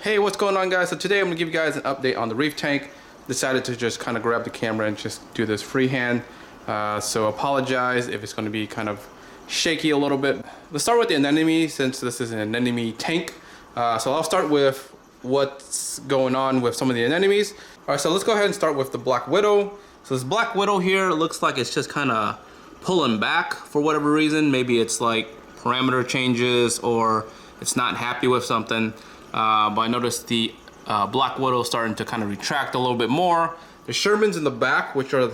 Hey, what's going on, guys? So today I'm gonna give you guys an update on the reef tank. Decided to just kind of grab the camera and just do this freehand. So apologize if it's gonna be kind of shaky a little bit. Let's start with the anemone, since this is an anemone tank. So I'll start with what's going on with some of the anemones. All right, so let's go ahead and start with the black widow. So this black widow here looks like it's just kind of pulling back for whatever reason. Maybe it's like parameter changes or it's not happy with something. But I noticed the black widow starting to kind of retract a little bit more. The Shermans in the back, which are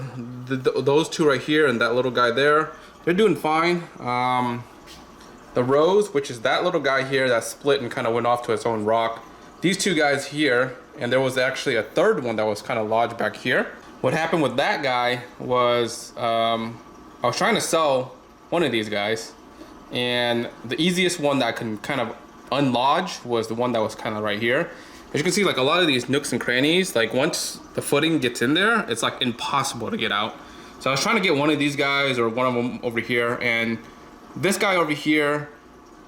those two right here and that little guy there, they're doing fine. The Rose, which is that little guy here that split and kind of went off to its own rock. These two guys here, and there was actually a third one that was kind of lodged back here. What happened with that guy was I was trying to sell one of these guys, and the easiest one that I can kind of unlodge was the one that was kind of right here. As you can see, like a lot of these nooks and crannies, like once the footing gets in there, it's like impossible to get out. So I was trying to get one of these guys or one of them over here, and this guy over here,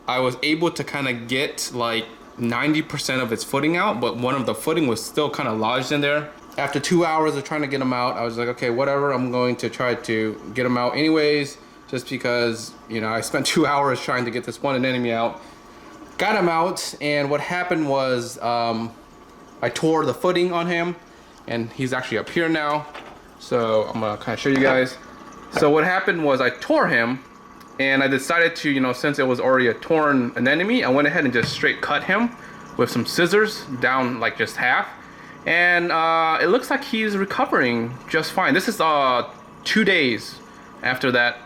I was able to kind of get like 90% of its footing out, but one of the footing was still kind of lodged in there. After 2 hours of trying to get them out, I was like, okay, whatever, I'm going to try to get them out anyways, just because, you know, I spent 2 hours trying to get this one anemone out. Got him out, and what happened was I tore the footing on him, and he's actually up here now. So I'm gonna kind of show you guys. So what happened was I tore him, and I decided to, you know, since it was already a torn anemone, I went ahead and just straight cut him with some scissors down like just half. And it looks like he's recovering just fine. This is 2 days after that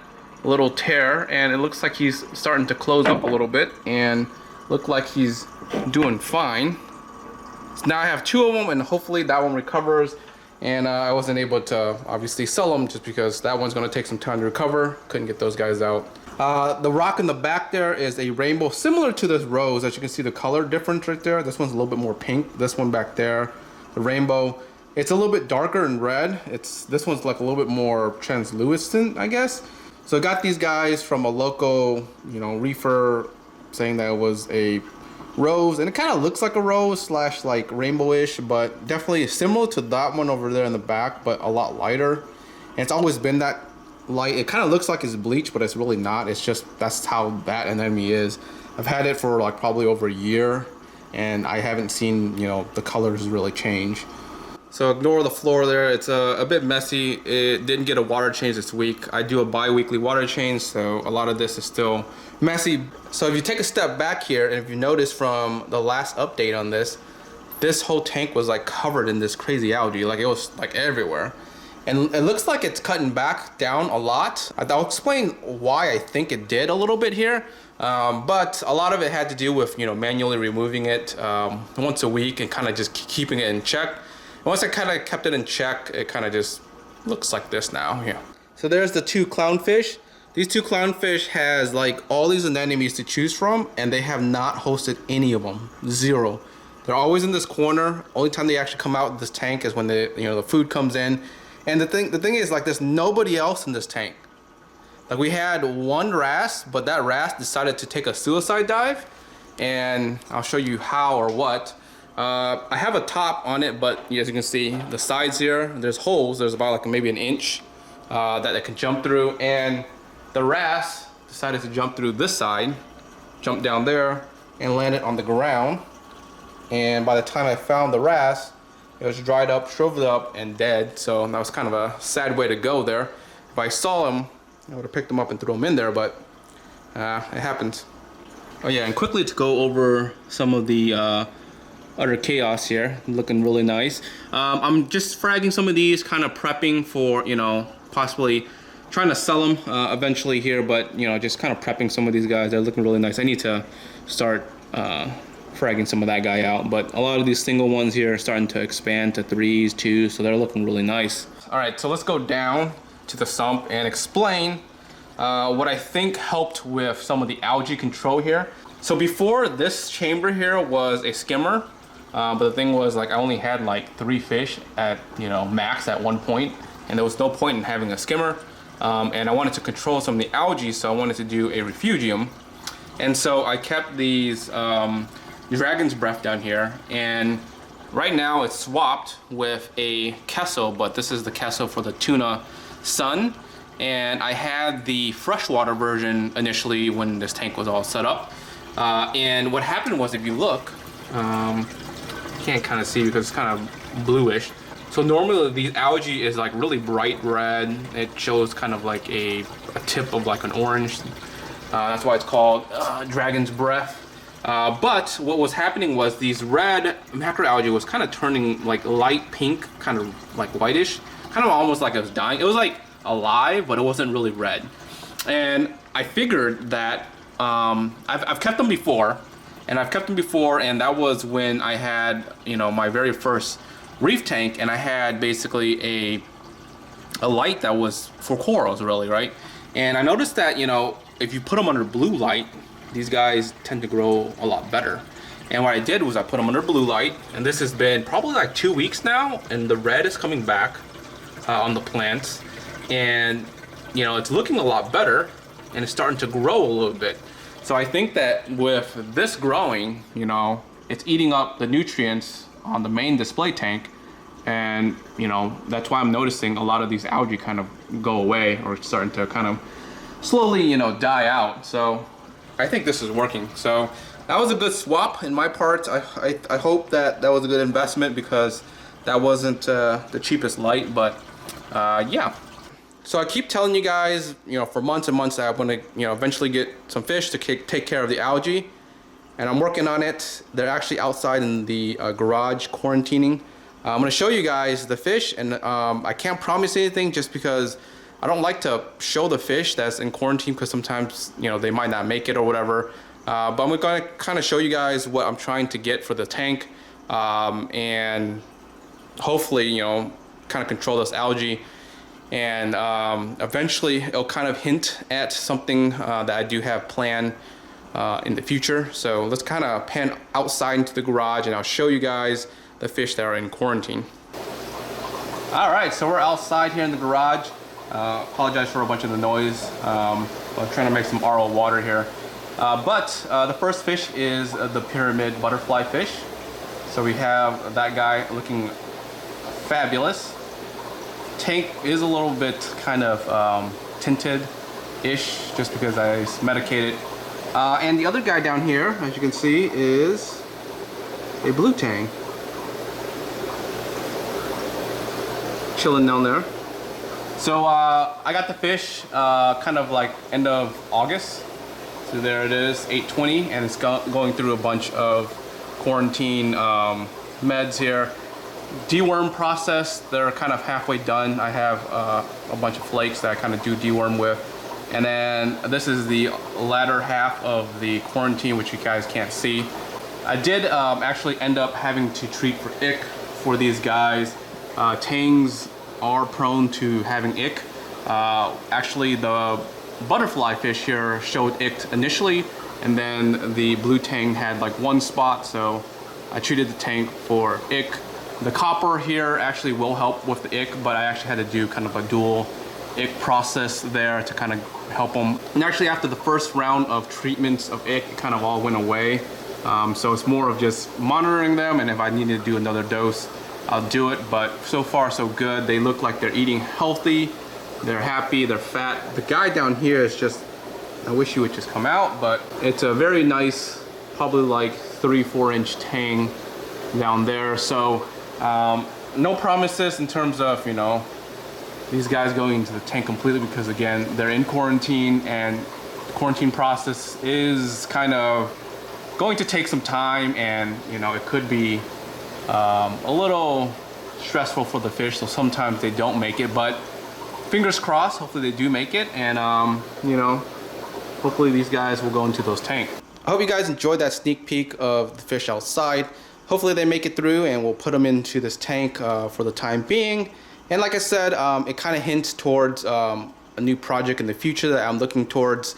little tear, and it looks like he's starting to close up a little bit and look like he's doing fine. So now I have two of them, and hopefully that one recovers. And I wasn't able to obviously sell them just because that one's going to take some time to recover. Couldn't get those guys out. The rock in the back there is a rainbow similar to this rose. As you can see, the color difference right there. This one's a little bit more pink. This one back there, the rainbow, it's a little bit darker in red. This one's like a little bit more translucent, I guess. So I got these guys from a local, you know, reefer, saying that it was a rose, and it kind of looks like a rose slash like rainbowish, but definitely similar to that one over there in the back, but a lot lighter. And it's always been that light. It kind of looks like it's bleached, but it's really not. It's just that's how that anemone is. I've had it for like probably over a year, and I haven't seen, you know, the colors really change. So ignore the floor there. It's a bit messy. It didn't get a water change this week. I do a bi-weekly water change, so a lot of this is still messy. So if you take a step back here, and if you notice from the last update on this whole tank was like covered in this crazy algae. Like it was like everywhere. And it looks like it's cutting back down a lot. I'll explain why I think it did a little bit here. But a lot of it had to do with, you know, manually removing it once a week and kind of just keeping it in check. Once I kind of kept it in check, it kind of just looks like this now. Yeah. So there's the two clownfish. These two clownfish has like all these anemones to choose from, and they have not hosted any of them. Zero. They're always in this corner. Only time they actually come out of this tank is when the food comes in. And the thing is, like, there's nobody else in this tank. Like, we had one wrasse, but that wrasse decided to take a suicide dive, and I'll show you how or what. I have a top on it, but as you can see, the sides here, there's holes. There's about like maybe an inch that it can jump through, and the wrasse decided to jump through this side, jump down there, and landed on the ground. And by the time I found the wrasse, it was dried up, shriveled up, and dead. So that was kind of a sad way to go there. If I saw him, I would have picked him up and threw him in there, but it happens. Oh yeah, and quickly to go over some of the utter chaos here, looking really nice. I'm just fragging some of these, kind of prepping for, you know, possibly trying to sell them eventually here, but, you know, just kind of prepping some of these guys. They're looking really nice. I need to start fragging some of that guy out, but a lot of these single ones here are starting to expand to 3s, 2s, so they're looking really nice. All right, so let's go down to the sump and explain what I think helped with some of the algae control here. So before, this chamber here was a skimmer, but the thing was, like, I only had like 3 fish at, you know, max at one point, and there was no point in having a skimmer. And I wanted to control some of the algae, so I wanted to do a refugium. And so I kept these dragon's breath down here, and right now it's swapped with a Kessel, but this is the Kessel for the tuna sun. And I had the freshwater version initially when this tank was all set up. And what happened was, if you look, can't kind of see because it's kind of bluish. So normally the algae is like really bright red. It shows kind of like a tip of like an orange. That's why it's called dragon's breath. But what was happening was these red macroalgae was kind of turning like light pink, kind of like whitish, kind of almost like it was dying. It was like alive, but it wasn't really red. And I figured that I've kept them before, and that was when I had, you know, my very first reef tank, and I had basically a light that was for corals, really, right? And I noticed that, you know, if you put them under blue light, these guys tend to grow a lot better. And what I did was I put them under blue light, and this has been probably like 2 weeks now, and the red is coming back on the plants, and you know, it's looking a lot better, and it's starting to grow a little bit. So I think that with this growing, you know, it's eating up the nutrients on the main display tank, and you know, that's why I'm noticing a lot of these algae kind of go away, or starting to kind of slowly, you know, die out. So I think this is working. So that was a good swap in my part. I hope that that was a good investment, because that wasn't the cheapest light, but yeah. So I keep telling you guys, you know, for months and months that I want to, you know, eventually get some fish to take care of the algae, and I'm working on it. They're actually outside in the garage quarantining. I'm going to show you guys the fish, and I can't promise anything just because I don't like to show the fish that's in quarantine, because sometimes, you know, they might not make it or whatever. But I'm going to kind of show you guys what I'm trying to get for the tank, and hopefully, you know, kind of control this algae. And eventually it'll kind of hint at something that I do have planned in the future. So let's kind of pan outside into the garage, and I'll show you guys the fish that are in quarantine. All right, so we're outside here in the garage. Apologize for a bunch of the noise. I'm trying to make some RO water here. But the first fish is the pyramid butterfly fish. So we have that guy looking fabulous. Tank is a little bit kind of tinted-ish, just because I medicated. And the other guy down here, as you can see, is a blue tang. Chilling down there. So I got the fish kind of like end of August. So there it is, 8/20, and it's going through a bunch of quarantine meds here. Deworm process, they're kind of halfway done. I have a bunch of flakes that I kind of do deworm with. And then this is the latter half of the quarantine, which you guys can't see. I did actually end up having to treat for ick for these guys. Tangs are prone to having ick. Actually, the butterfly fish here showed ick initially, and then the blue tang had like one spot, so I treated the tank for ick. The copper here actually will help with the ick, but I actually had to do kind of a dual ick process there to kind of help them. And actually after the first round of treatments of ick, it kind of all went away. So it's more of just monitoring them, and if I need to do another dose, I'll do it. But so far so good. They look like they're eating healthy, they're happy, they're fat. The guy down here is just, I wish he would just come out, but it's a very nice, probably like 3-4 inch tang down there. So no promises in terms of, you know, these guys going into the tank completely, because again, they're in quarantine, and the quarantine process is kind of going to take some time, and you know, it could be a little stressful for the fish, so sometimes they don't make it, but fingers crossed, hopefully they do make it, and you know, hopefully these guys will go into those tanks. I hope you guys enjoyed that sneak peek of the fish outside. Hopefully they make it through, and we'll put them into this tank for the time being. And like I said, it kind of hints towards a new project in the future that I'm looking towards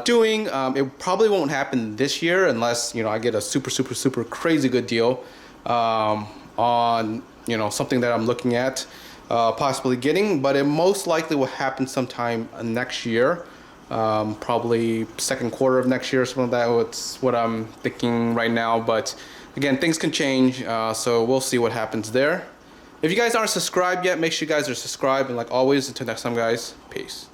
doing. It probably won't happen this year unless, you know, I get a super crazy good deal on, you know, something that I'm looking at possibly getting, but it most likely will happen sometime next year. probably second quarter of next year or something like that. It's what I'm thinking right now, but again, things can change, so we'll see what happens there. If you guys aren't subscribed yet, make sure you guys are subscribed, and like always, until next time guys, peace.